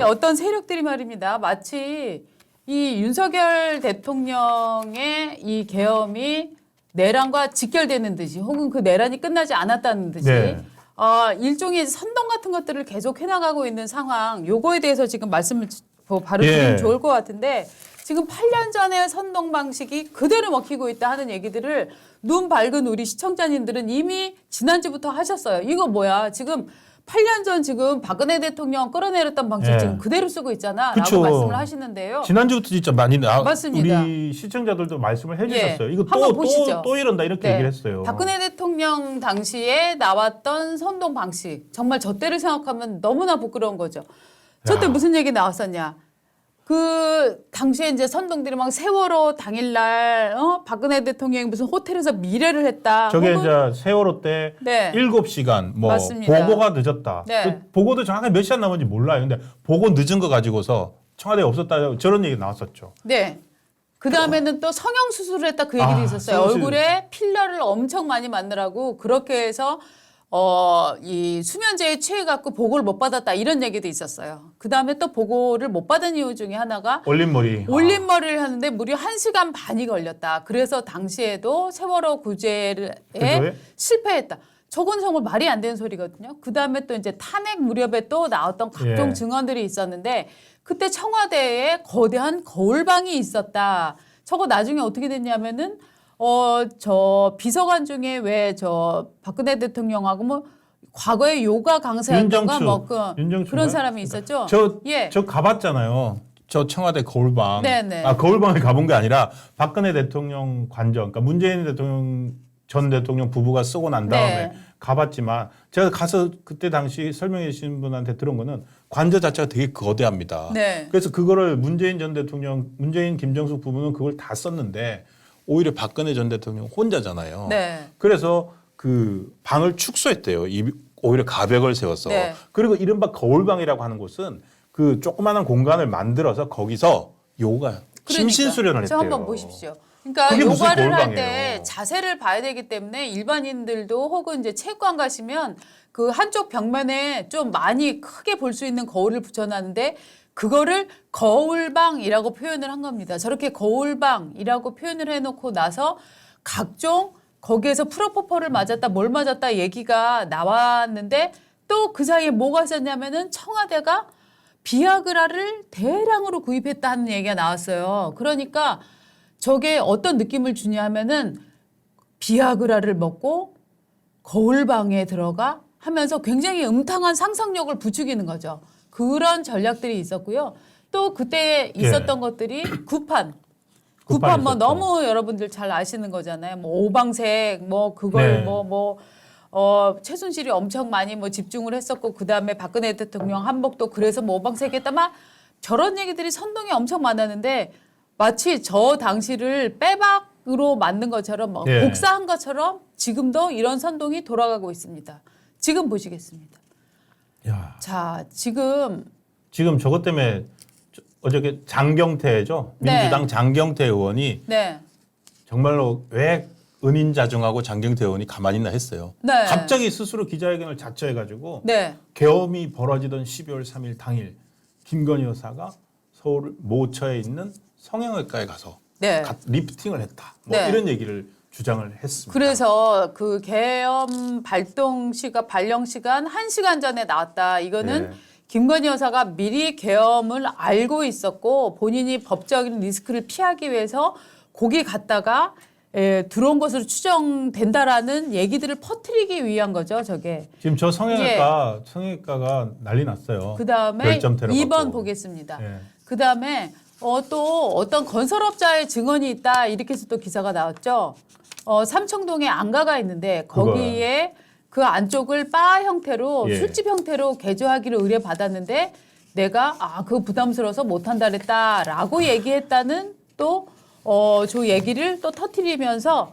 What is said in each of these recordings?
어떤 세력들이 말입니다. 마치 이 윤석열 대통령의 이 계엄이 내란과 직결되는 듯이 혹은 그 내란이 끝나지 않았다는 듯이 네. 일종의 선동 같은 것들을 계속 해나가고 있는 상황, 요거에 대해서 지금 말씀을 바로 예. 드리면 좋을 것 같은데 지금 8년 전의 선동 방식이 그대로 먹히고 있다 하는 얘기들을 눈 밝은 우리 시청자님들은 이미 지난주부터 하셨어요. 이거 뭐야? 지금 8년 전 지금 박근혜 대통령 끌어내렸던 방식 예. 지금 그대로 쓰고 있잖아. 그쵸. 라고 말씀을 하시는데요. 지난주부터 진짜 많이 맞습니다. 우리 시청자들도 말씀을 해주셨어요. 이거 한번 보시죠. 또 이런다 이렇게 네. 얘기를 했어요. 박근혜 대통령 당시에 나왔던 선동 방식. 정말 저 때를 생각하면 너무나 부끄러운 거죠. 저 때 야. 무슨 얘기 나왔었냐. 그 당시에 이제 선동들이 막 세월호 당일날 박근혜 대통령이 무슨 호텔에서 미래를 했다. 저게 혹은 이제 세월호 때 네. 7시간 뭐 맞습니다. 보고가 늦었다. 네. 그 보고도 정확하게 몇 시간 남았는지 몰라요. 근데 보고 늦은 거 가지고서 청와대에 없었다 저런 얘기 나왔었죠. 네. 그 다음에는 또 성형 수술을 했다 그 얘기도 있었어요. 성형수술. 얼굴에 필러를 엄청 많이 만들라고 그렇게 해서 이 수면제에 취해갖고 보고를 못 받았다 이런 얘기도 있었어요. 그 다음에 또 보고를 못 받은 이유 중에 하나가 올림머리. 올림머리를 하는데 무려 1시간 반이 걸렸다. 그래서 당시에도 세월호 구제에 그거에? 실패했다. 저건 정말 말이 안 되는 소리거든요. 그 다음에 또 이제 탄핵 무렵에 또 나왔던 각종 예. 증언들이 있었는데 그때 청와대에 거대한 거울방이 있었다. 저거 나중에 어떻게 됐냐면은 저 비서관 중에 왜 저 박근혜 대통령하고 뭐 과거에 요가 강사였던가 뭐 윤정추 그런 사람이 있었죠. 저 가봤잖아요. 저 청와대 거울방. 네네. 거울방에 가본 게 아니라 박근혜 대통령 관저, 그러니까 문재인 대통령 전 대통령 부부가 쓰고 난 다음에 네. 가봤지만 제가 가서 그때 당시 설명해 주신 분한테 들은 거는 관저 자체가 되게 거대합니다. 네. 그래서 그거를 문재인 전 대통령, 문재인 김정숙 부부는 그걸 다 썼는데 오히려 박근혜 전 대통령 혼자잖아요. 네. 그래서 그 방을 축소했대요. 오히려 가벽을 세워서. 네. 그리고 이른바 거울방이라고 하는 곳은 그 조그마한 공간을 만들어서 거기서 요가 심신수련을 저 했대요. 한번 보십시오. 그러니까 그게 무슨 요가를 할 때 거울방이에요. 자세를 봐야 되기 때문에 일반인들도 혹은 이제 체육관 가시면 그 한쪽 벽면에 좀 많이 크게 볼 수 있는 거울을 붙여놨는데 그거를 거울방이라고 표현을 한 겁니다. 저렇게 거울방이라고 표현을 해놓고 나서 각종 거기에서 프로포폴을 맞았다 뭘 맞았다 얘기가 나왔는데 또 그 사이에 뭐가 있었냐면은 청와대가 비아그라를 대량으로 구입했다는 얘기가 나왔어요. 그러니까 저게 어떤 느낌을 주냐 하면은 비아그라를 먹고 거울방에 들어가 하면서 굉장히 음탕한 상상력을 부추기는 거죠. 그런 전략들이 있었고요. 또 그때 있었던 것들이 구판 뭐 있었죠. 너무 여러분들 잘 아시는 거잖아요. 뭐 오방색 뭐 그걸 네. 최순실이 엄청 많이 뭐 집중을 했었고 그 다음에 박근혜 대통령 한복도 그래서 뭐 오방색 했다 막 저런 얘기들이 선동이 엄청 많았는데 마치 저 당시를 빼박으로 만든 것처럼 뭐 예. 복사한 것처럼 지금도 이런 선동이 돌아가고 있습니다. 지금 보시겠습니다. 야, 자, 지금 저것 때문에 어저께 장경태죠. 네. 민주당 장경태 의원이 네. 정말로 왜 은인자중하고 장경태 의원이 가만히 있나 했어요. 네. 갑자기 스스로 기자회견을 자처해가지고 네. 계엄이 벌어지던 12월 3일 당일 김건희 여사가 서울 모처에 있는 성형외과에 가서 네. 리프팅을 했다. 뭐 네. 이런 얘기를 주장을 했습니다. 그래서 그 계엄 발령 시간 1시간 전에 나왔다. 이거는 네. 김건희 여사가 미리 계엄을 알고 있었고 본인이 법적인 리스크를 피하기 위해서 거기 갔다가 들어온 것으로 추정된다라는 얘기들을 퍼뜨리기 위한 거죠. 저게. 지금 저 성형외과가 난리 났어요. 그다음에 별점 테러 2번 받고. 보겠습니다. 예. 그다음에 또 어떤 건설업자의 증언이 있다 이렇게 해서 또 기사가 나왔죠. 삼청동에 안가가 있는데 거기에 그 안쪽을 바 형태로 예. 술집 형태로 개조하기를 의뢰받았는데 내가 그거 부담스러워서 못한다 그랬다라고 얘기했다는 또 저 얘기를 또 터뜨리면서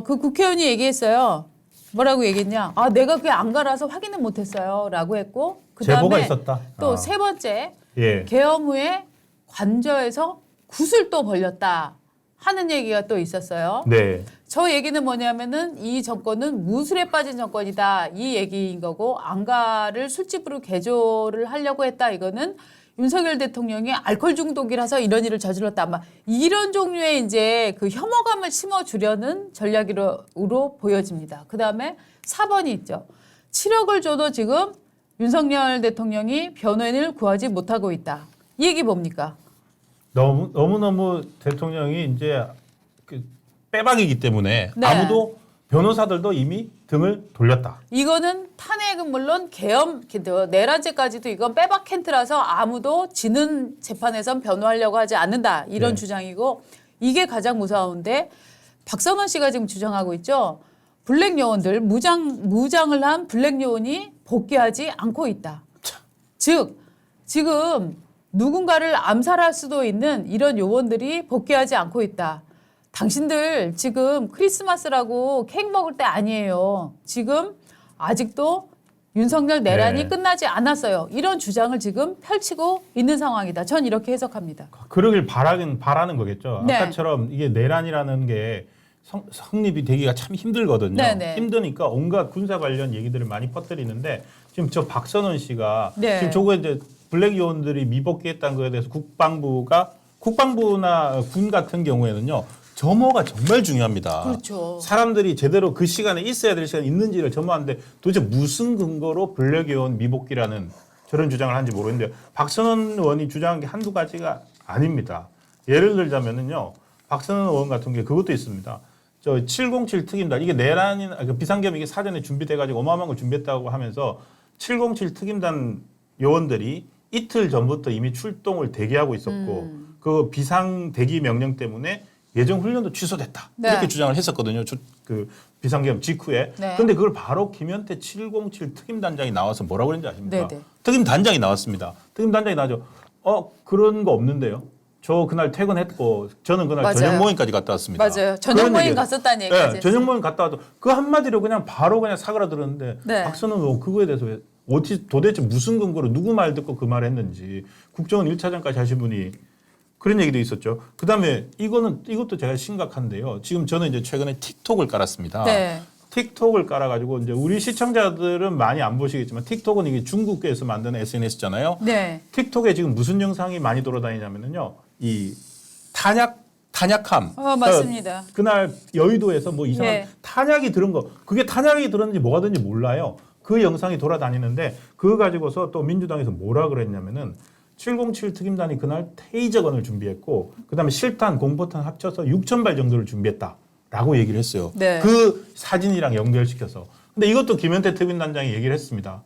그 국회의원이 얘기했어요. 뭐라고 얘기했냐? 내가 그게 안가라서 확인은 못했어요라고 했고 제보가 그다음에 있었다. 또 세 번째 예. 계엄 후에 관저에서 굿을 또 벌렸다 하는 얘기가 또 있었어요. 네. 저 얘기는 뭐냐면은 이 정권은 무술에 빠진 정권이다 이 얘기인 거고 안가를 술집으로 개조를 하려고 했다 이거는 윤석열 대통령이 알코올 중독이라서 이런 일을 저질렀다 막 이런 종류의 이제 그 혐오감을 심어주려는 전략으로 보여집니다. 그 다음에 4번이 있죠. 7억을 줘도 지금 윤석열 대통령이 변호인을 구하지 못하고 있다. 이 얘기 뭡니까? 너무너무 대통령이 이제 그 빼박이기 때문에 네. 아무도 변호사들도 이미 등을 돌렸다. 이거는 탄핵은 물론 계엄, 내란죄까지도 이건 빼박 캔트라서 아무도 지는 재판에선 변호하려고 하지 않는다. 이런 네. 주장이고 이게 가장 무서운데 박선원 씨가 지금 주장하고 있죠. 블랙 요원들 무장을 한 블랙 요원이 복귀하지 않고 있다. 즉 지금 누군가를 암살할 수도 있는 이런 요원들이 복귀하지 않고 있다. 당신들 지금 크리스마스라고 케이크 먹을 때 아니에요. 지금 아직도 윤석열 내란이 네. 끝나지 않았어요. 이런 주장을 지금 펼치고 있는 상황이다. 전 이렇게 해석합니다. 그러길 바라는 거겠죠. 네. 아까처럼 이게 내란이라는 게 성립이 되기가 참 힘들거든요. 네네. 힘드니까 온갖 군사 관련 얘기들을 많이 퍼뜨리는데 지금 저 박선원 씨가 네. 지금 저거 이제 블랙 요원들이 미복귀했다는 거에 대해서 국방부나 군 같은 경우에는요. 점호가 정말 중요합니다. 그렇죠. 사람들이 제대로 그 시간에 있어야 될 시간이 있는지를 점호하는데 도대체 무슨 근거로 블랙 요원 미복귀라는 저런 주장을 하는지 모르겠는데요. 박선원 의원이 주장한 게 한두 가지가 아닙니다. 예를 들자면은요. 박선원 의원 같은 게 그것도 있습니다. 저 707 특임단 이게 내란이나 비상계엄 이게 사전에 준비돼 가지고 어마어마한 걸 준비했다고 하면서 707 특임단 요원들이 이틀 전부터 이미 출동을 대기하고 있었고 그 비상 대기 명령 때문에 예정 훈련도 취소됐다. 네. 이렇게 주장을 했었거든요. 그 비상계엄 직후에. 네. 그런데 그걸 바로 김현태 707 특임단장이 나와서 뭐라고 그랬는지 아십니까? 네네. 특임단장이 나왔습니다. 특임단장이 나죠. 그런 거 없는데요. 저 그날 퇴근했고 저는 그날 맞아요. 저녁 모임까지 갔다 왔습니다. 맞아요. 저녁 그런 모임 얘기예요. 갔었다는 얘기까지 네, 저녁 모임 갔다 와도 그 한마디로 그냥 바로 그냥 사그라들었는데 네. 박선원 의원 그거에 대해서 왜 도대체 무슨 근거로 누구 말 듣고 그 말을 했는지 국정원 1차장까지 하신 분이 그런 얘기도 있었죠. 그다음에 이것도 제가 심각한데요. 지금 저는 이제 최근에 틱톡을 깔았습니다. 네. 틱톡을 깔아가지고 이제 우리 시청자들은 많이 안 보시겠지만 틱톡은 이게 중국에서 만드는 SNS잖아요. 네. 틱톡에 지금 무슨 영상이 많이 돌아다니냐면요. 이 탄약함. 맞습니다. 그날 여의도에서 뭐 이상한 네. 탄약이 들은 거. 그게 탄약이 들었는지 뭐가 들었는지 몰라요. 그 영상이 돌아다니는데 그거 가지고서 또 민주당에서 뭐라 그랬냐면은 707 특임단이 그날 테이저건을 준비했고 그다음에 실탄, 공포탄 합쳐서 6,000발 정도를 준비했다라고 얘기를 했어요. 네. 그 사진이랑 연결시켜서. 근데 이것도 김현태 특임단장이 얘기를 했습니다.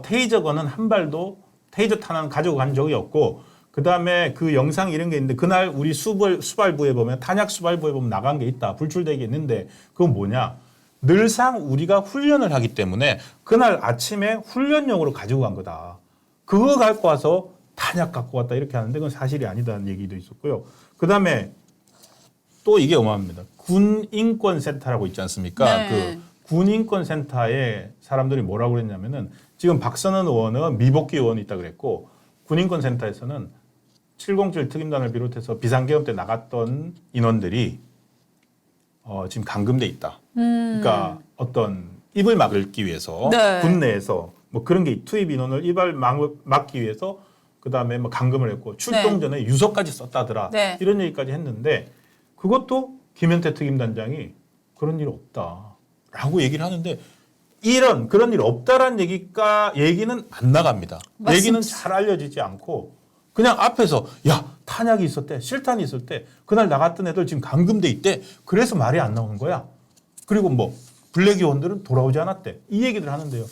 테이저건은 한 발도 테이저 탄환 가지고 간 적이 없고 그다음에 그 영상 이런 게 있는데 그날 우리 수발부에 보면 탄약 수발부에 보면 나간 게 있다. 불출되게 있는데 그건 뭐냐? 늘상 우리가 훈련을 하기 때문에 그날 아침에 훈련용으로 가지고 간 거다. 그거 갖고 와서 탄약 갖고 왔다 이렇게 하는데 그건 사실이 아니다는 얘기도 있었고요. 그다음에 또 이게 어마합니다. 군인권센터라고 있지 않습니까? 네. 그 군인권센터에 사람들이 뭐라고 그랬냐면은 지금 박선원 의원은 미복귀 의원이 있다 그랬고 군인권센터에서는 707 특임단을 비롯해서 비상계엄 때 나갔던 인원들이 지금 감금돼 있다. 그러니까 어떤 입을 막기 위해서 네. 군 내에서 뭐 그런 게 투입 인원을 입을 막기 위해서 그다음에 뭐 감금을 했고 출동 전에 유서까지 썼다더라. 네. 이런 얘기까지 했는데 그것도 김현태 특임단장이 그런 일 없다라고 얘기를 하는데 그런 일 없다라는 얘기는 안 나갑니다. 맞습니다. 얘기는 잘 알려지지 않고 그냥 앞에서 야 탄약이 있었대 실탄이 있을 때 그날 나갔던 애들 지금 감금돼 있대 그래서 말이 안 나오는 거야. 그리고 뭐 블랙 요원들은 돌아오지 않았대 이 얘기들 하는데요.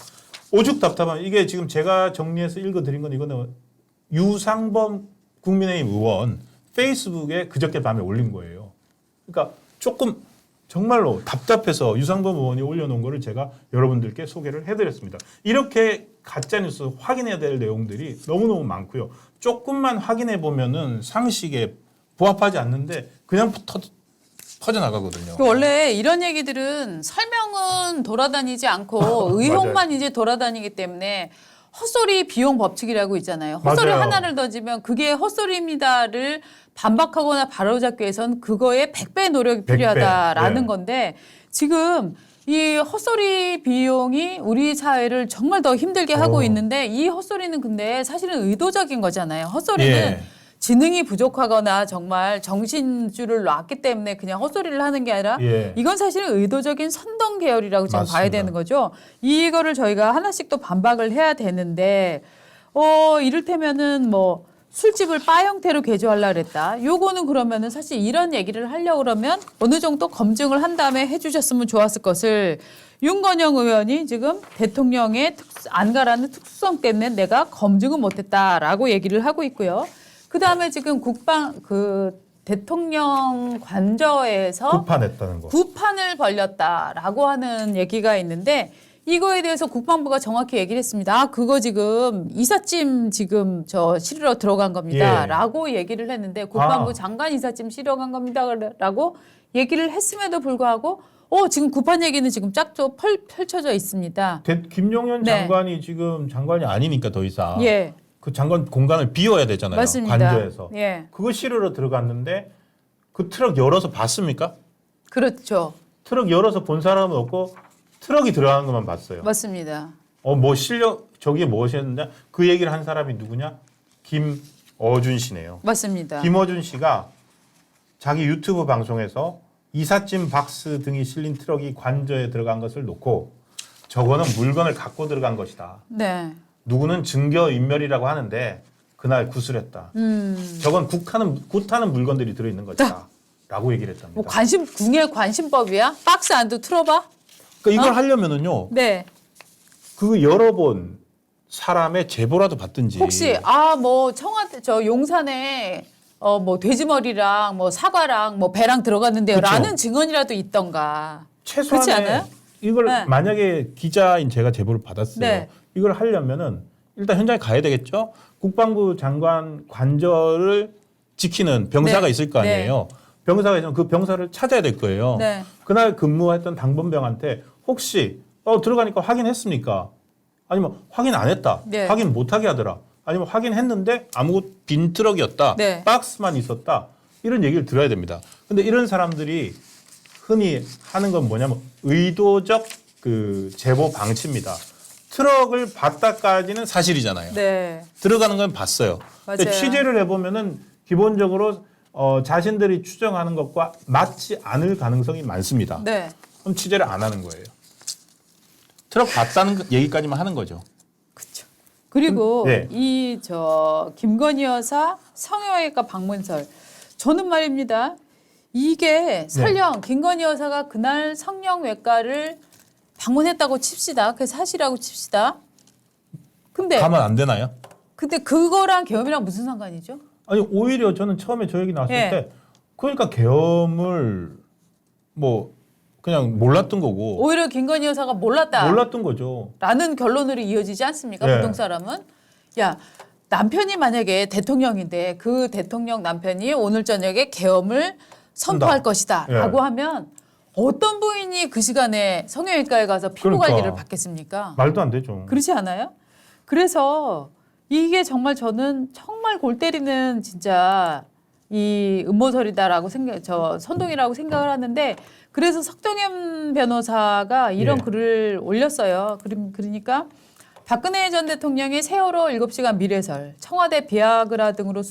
오죽 답답한 이게 지금 제가 정리해서 읽어드린 건 이거는 유상범 국민의힘 의원 페이스북에 그저께 밤에 올린 거예요. 그러니까 조금 정말로 답답해서 유상범 의원이 올려놓은 거를 제가 여러분들께 소개를 해드렸습니다. 이렇게 가짜뉴스 확인해야 될 내용들이 너무너무 많고요. 조금만 확인해 보면은 상식에 부합하지 않는데 그냥 퍼져나가거든요. 원래 이런 얘기들은 설명은 돌아다니지 않고 의혹만 이제 돌아다니기 때문에 헛소리 비용 법칙이라고 있잖아요. 헛소리 맞아요. 하나를 던지면 그게 헛소리입니다를 반박하거나 바로잡기 위해서는 그거에 100배 노력이 100배. 필요하다라는 네. 건데 지금 이 헛소리 비용이 우리 사회를 정말 더 힘들게 하고 있는데 이 헛소리는 근데 사실은 의도적인 거잖아요. 헛소리는 예. 지능이 부족하거나 정말 정신줄을 놨기 때문에 그냥 헛소리를 하는 게 아니라 예. 이건 사실은 의도적인 선동 계열이라고 지금 봐야 맞습니다. 되는 거죠. 이거를 저희가 하나씩 또 반박을 해야 되는데 이를테면은 뭐 술집을 바 형태로 개조하려고 그랬다. 요거는 그러면은 사실 이런 얘기를 하려고 그러면 어느 정도 검증을 한 다음에 해주셨으면 좋았을 것을 윤건영 의원이 지금 대통령의 안가라는 특수성 때문에 내가 검증을 못했다라고 얘기를 하고 있고요. 그 다음에 지금 대통령 관저에서 구판했다는 거. 구판을 벌렸다라고 하는 얘기가 있는데 이거에 대해서 국방부가 정확히 얘기를 했습니다. 아, 그거 지금 이삿짐 지금 저 실으러 들어간 겁니다. 예. 라고 얘기를 했는데 국방부 아. 장관 이삿짐 실어 간 겁니다. 라고 얘기를 했음에도 불구하고 지금 구판 얘기는 지금 쫙 펼쳐져 있습니다. 김용현 네. 장관이 지금 장관이 아니니까 더 이상 예. 그 장관 공간을 비워야 되잖아요. 맞습니다. 관저에서. 예. 그거 실으러 들어갔는데 그 트럭 열어서 봤습니까? 그렇죠. 트럭 열어서 본 사람은 없고 트럭이 들어가는 것만 봤어요. 맞습니다. 뭐 실력 저기에 무엇이었느냐? 그 얘기를 한 사람이 누구냐? 김어준 씨네요. 맞습니다. 김어준 씨가 자기 유튜브 방송에서 이삿짐 박스 등이 실린 트럭이 관저에 들어간 것을 놓고 저거는 물건을 갖고 들어간 것이다. 네. 누구는 증거 인멸이라고 하는데 그날 구술했다. 저건 굿하는 물건들이 들어있는 것이다. 라고 얘기를 했답니다. 뭐 궁예 관심법이야? 박스 안도 틀어봐? 그러니까 이걸 하려면은요. 네. 그 여러 번 사람의 제보라도 받든지. 혹시 뭐 청와대 저 용산에 뭐 돼지머리랑 뭐 사과랑 뭐 배랑 들어갔는데요라는 그쵸. 증언이라도 있던가. 최소한의 그렇지 않아요? 이걸 네. 만약에 기자인 제가 제보를 받았어요. 네. 이걸 하려면은 일단 현장에 가야 되겠죠. 국방부 장관 관저를 지키는 병사가 네. 있을 거 아니에요. 병사가 있으면 그 병사를 찾아야 될 거예요. 네. 그날 근무했던 당번병한테 혹시 들어가니까 확인했습니까? 아니면 확인 안 했다. 네. 확인 못하게 하더라. 아니면 확인했는데 아무것도 빈 트럭이었다. 네. 박스만 있었다. 이런 얘기를 들어야 됩니다. 근데 이런 사람들이 흔히 하는 건 뭐냐면 의도적 그 제보 방치입니다. 트럭을 봤다까지는 사실이잖아요. 네. 들어가는 건 봤어요. 근데 맞아요. 취재를 해보면은 기본적으로 자신들이 추정하는 것과 맞지 않을 가능성이 많습니다. 네. 그럼 취재를 안 하는 거예요. 트럭 봤다는 얘기까지만 하는 거죠. 그렇죠. 그리고 네. 김건희 여사 성형외과 방문설 저는 말입니다. 이게 설령 김건희 여사가 그날 성형외과를 방문했다고 칩시다. 그게 사실이라고 칩시다. 근데 가면 안 되나요? 그거랑 계엄이랑 무슨 상관이죠? 아니 오히려 저는 처음에 저 얘기 나왔을 예. 때 그러니까 계엄을 뭐 그냥 몰랐던 거고 오히려 김건희 여사가 몰랐다라는 몰랐던 거죠. 결론으로 이어지지 않습니까? 예. 보통 사람은 야 남편이 만약에 대통령인데 그 대통령 남편이 오늘 저녁에 계엄을 선포할 한다. 것이다라고 예. 하면 어떤 부인이 그 시간에 성형외과에 가서 피부 그러니까. 관리를 받겠습니까? 말도 안 되죠. 그렇지 않아요? 그래서 이게 정말 저는 정말 골 때리는 진짜 이 음모설이다라고 선동이라고 생각을 하는데 그래서 석정현 변호사가 이런 예. 글을 올렸어요. 그러니까 박근혜 전 대통령의 세월호 7시간 미래설, 청와대 비아그라 등으로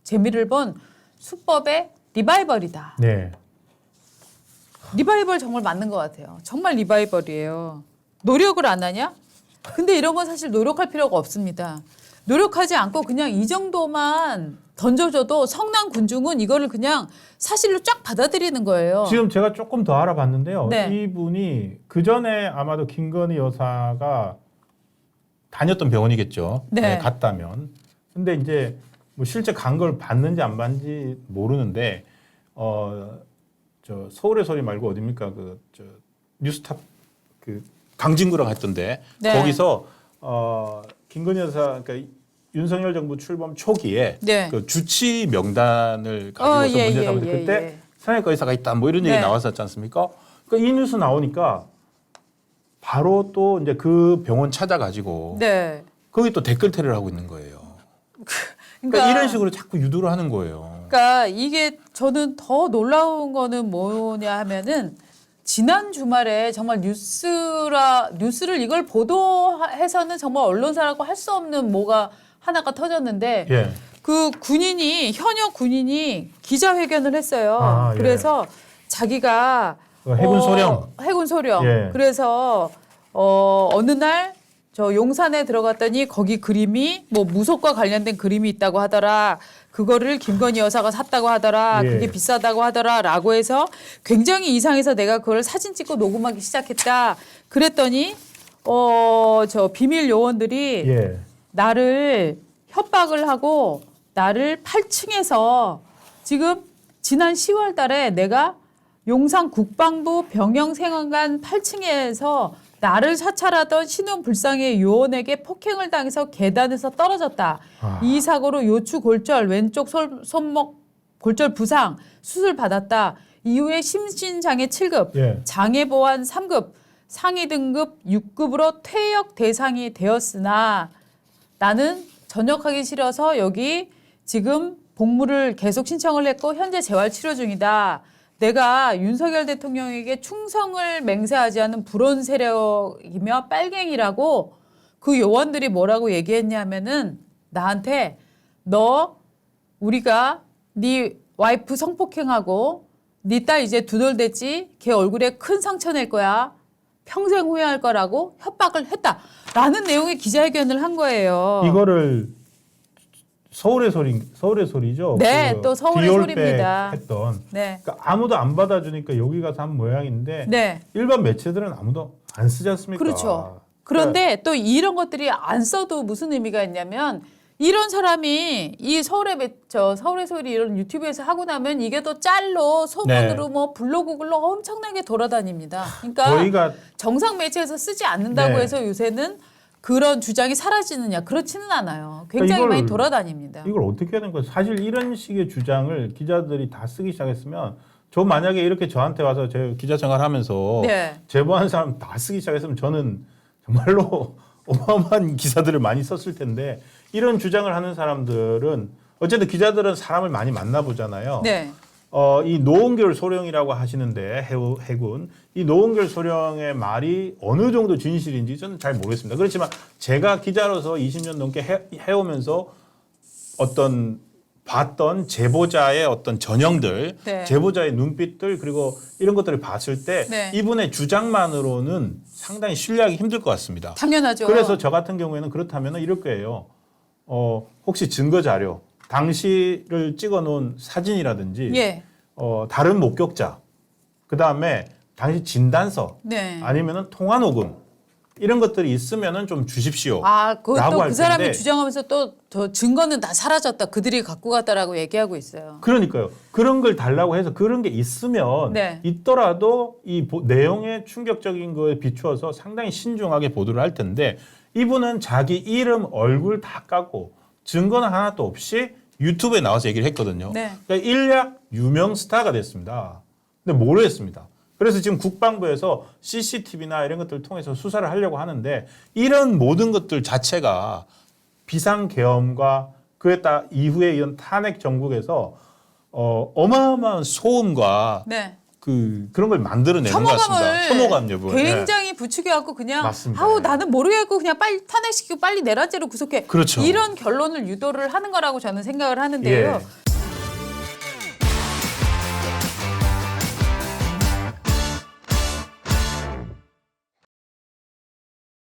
재미를 본 수법의 리바이벌이다. 네. 리바이벌 정말 맞는 것 같아요. 정말 리바이벌이에요. 노력을 안 하냐? 근데 이런 건 사실 노력할 필요가 없습니다. 노력하지 않고 그냥 이 정도만 던져줘도 성남 군중은 이거를 그냥 사실로 쫙 받아들이는 거예요. 지금 제가 조금 더 알아봤는데요. 네. 이분이 그 전에 아마도 김건희 여사가 다녔던 병원이겠죠. 네. 갔다면. 근데 이제 뭐 실제 간 걸 봤는지 안 봤는지 모르는데 저 서울의 소리 말고 어딥니까? 저 뉴스탑 그 강진구랑 했던데 네. 거기서 김건희 여사 그러니까 윤석열 정부 출범 초기에 네. 그 주치 명단을 가지고서 문제 삼았는데 그때 성형외과 의사가 있다 뭐 이런 얘기 네. 나왔었지 않습니까? 그러니까 이 뉴스 나오니까 바로 또 이제 그 병원 찾아가지고 네. 거기 또 댓글 테러를 하고 있는 거예요. 그러니까 이런 식으로 자꾸 유도를 하는 거예요. 그러니까 이게 저는 더 놀라운 거는 뭐냐 하면은 지난 주말에 정말 뉴스를 이걸 보도해서는 정말 언론사라고 할 수 없는 뭐가 하나가 터졌는데 예. 그 현역 군인이 기자회견을 했어요. 아, 예. 그래서 자기가 해군 소령. 해군 소령. 예. 그래서 어느 날 저 용산에 들어갔더니 거기 그림이 뭐 무속과 관련된 그림이 있다고 하더라. 그거를 김건희 여사가 샀다고 하더라. 예. 그게 비싸다고 하더라라고 해서 굉장히 이상해서 내가 그걸 사진 찍고 녹음하기 시작했다. 그랬더니 저 비밀 요원들이 예. 나를 협박을 하고 나를 8층에서 지금 지난 10월 달에 내가 용산 국방부 병영생활관 8층에서 나를 사찰하던 신혼불상의 요원에게 폭행을 당해서 계단에서 떨어졌다. 아. 이 사고로 요추 골절, 왼쪽 손목 골절 부상, 수술 받았다. 이후에 심신장애 7급, 예. 장애보완 3급, 상위 등급 6급으로 퇴역 대상이 되었으나 나는 전역하기 싫어서 여기 지금 복무를 계속 신청을 했고 현재 재활 치료 중이다. 내가 윤석열 대통령에게 충성을 맹세하지 않은 불온 세력이며 빨갱이라고 그 요원들이 뭐라고 얘기했냐면은 나한테 너 우리가 네 와이프 성폭행하고 네 딸 이제 2돌 됐지? 걔 얼굴에 큰 상처 낼 거야. 평생 후회할 거라고 협박을 했다라는 내용의 기자회견을 한 거예요. 이거를 서울의 소리죠. 네, 그 또 서울의 디올백 소리입니다. 했던. 네. 그러니까 아무도 안 받아주니까 여기 가서 한 모양인데 네. 일반 매체들은 아무도 안 쓰지 않습니까? 그렇죠. 그런데 또 이런 것들이 안 써도 무슨 의미가 있냐면 이런 사람이 이 서울의 소리 이런 유튜브에서 하고 나면 이게 또 짤로 소문으로 네. 뭐 블로그글로 엄청나게 돌아다닙니다. 그러니까 저희가 정상 매체에서 쓰지 않는다고 네. 해서 요새는 그런 주장이 사라지느냐 그렇지는 않아요. 굉장히 그러니까 많이 돌아다닙니다. 이걸 어떻게 하는 거예요? 사실 이런 식의 주장을 기자들이 다 쓰기 시작했으면 저 만약에 이렇게 저한테 와서 제 기자 생활하면서 네. 제보한 사람 다 쓰기 시작했으면 저는 정말로 어마어마한 기사들을 많이 썼을 텐데 이런 주장을 하는 사람들은 어쨌든 기자들은 사람을 많이 만나보잖아요. 네. 이 노은결 소령이라고 하시는데 해군 이 노은결 소령의 말이 어느 정도 진실인지 저는 잘 모르겠습니다. 그렇지만 제가 기자로서 20년 넘게 해오면서 어떤 봤던 제보자의 어떤 전형들, 네. 제보자의 눈빛들 그리고 이런 것들을 봤을 때 네. 이분의 주장만으로는 상당히 신뢰하기 힘들 것 같습니다. 당연하죠. 그래서 저 같은 경우에는 그렇다면 이럴 거예요. 혹시 증거 자료, 당시를 찍어놓은 사진이라든지 예. 다른 목격자, 그 다음에 당시 진단서, 네. 아니면은 통화 녹음 이런 것들이 있으면은 좀 주십시오. 그것도 라고 할 그 사람이 텐데. 주장하면서 또 저 증거는 다 사라졌다. 그들이 갖고 갔다라고 얘기하고 있어요. 그러니까요. 그런 걸 달라고 해서 그런 게 있으면 네. 있더라도 이 내용의 충격적인 거에 비추어서 상당히 신중하게 보도를 할 텐데 이분은 자기 이름, 얼굴 다 까고 증거는 하나도 없이 유튜브에 나와서 얘기를 했거든요. 네. 그러니까 일약 유명 스타가 됐습니다. 근데 모르겠습니다. 그래서 지금 국방부에서 CCTV나 이런 것들을 통해서 수사를 하려고 하는데 이런 모든 것들 자체가 비상계엄과 그에 따라 이후에 이런 탄핵 정국에서 어마어마한 소음과 네. 그런 걸 만들어내는 것 같습니다. 혐오감 여부. 굉장히 부추겨갖고 그냥 맞습니다. 나는 모르겠고 그냥 빨리 탄핵시키고 빨리 내란죄로 구속해. 그렇죠. 이런 결론을 유도를 하는 거라고 저는 생각을 하는데요. 예.